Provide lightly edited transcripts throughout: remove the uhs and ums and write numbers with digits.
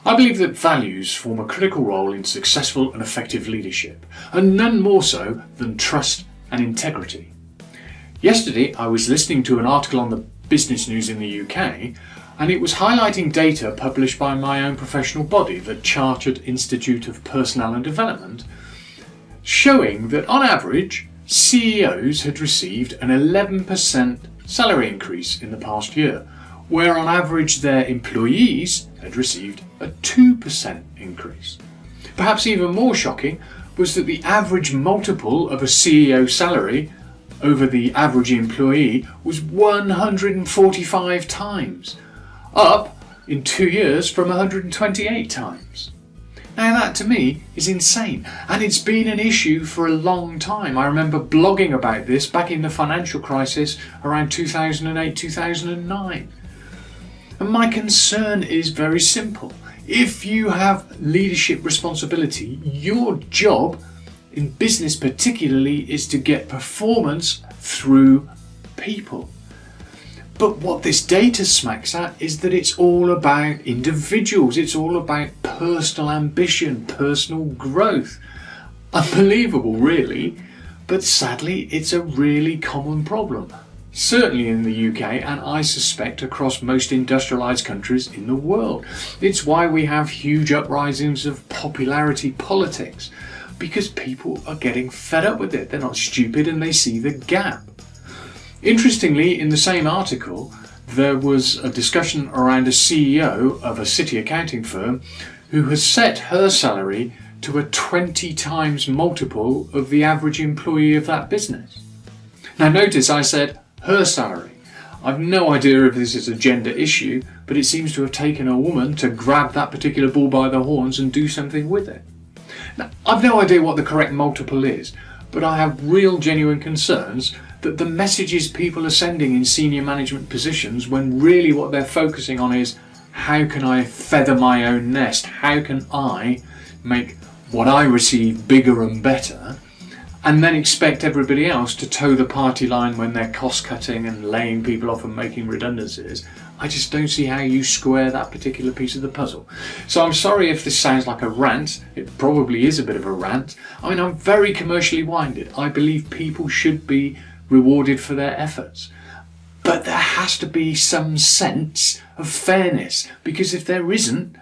I believe that values form a critical role in successful and effective leadership, and none more so than trust and integrity. Yesterday I was listening to an article on the business news in the UK, and it was highlighting data published by my own professional body, the Chartered Institute of Personnel and Development, showing that on average CEOs had received an 11% salary increase in the past year, where on average their employees had received a 2% increase. Perhaps even more shocking was that the average multiple of a CEO salary over the average employee was 145 times, up in 2 years from 128 times. Now that to me is insane, and it's been an issue for a long time. I remember blogging about this back in the financial crisis around 2008-2009. And my concern is very simple. If you have leadership responsibility, your job in business particularly is to get performance through people. But what this data smacks at is that it's all about individuals, it's all about personal ambition, personal growth. Unbelievable really, but sadly it's a really common problem. Certainly in the UK, and I suspect across most industrialised countries in the world. It's why we have huge uprisings of popularity politics, because people are getting fed up with it. They're not stupid and they see the gap. Interestingly, in the same article, there was a discussion around a CEO of a city accounting firm who has set her salary to a 20 times multiple of the average employee of that business. Now notice I said her salary. I've no idea if this is a gender issue, but it seems to have taken a woman to grab that particular bull by the horns and do something with it. Now, I've no idea what the correct multiple is, but I have real genuine concerns that the messages people are sending in senior management positions, when really what they're focusing on is, how can I feather my own nest? How can I make what I receive bigger and better? And then expect everybody else to toe the party line when they're cost cutting and laying people off and making redundancies. I just don't see how you square that particular piece of the puzzle. So I'm sorry if this sounds like a rant. It probably is a bit of a rant. I mean, I'm very commercially minded. I believe people should be rewarded for their efforts. But there has to be some sense of fairness, because if there isn't,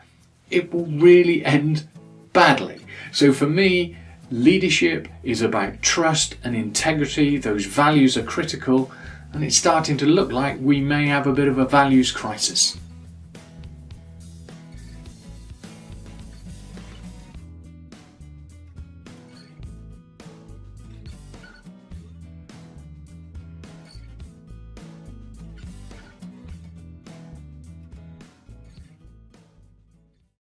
it will really end badly. So for me, leadership is about trust and integrity. Those values are critical, and it's starting to look like we may have a bit of a values crisis.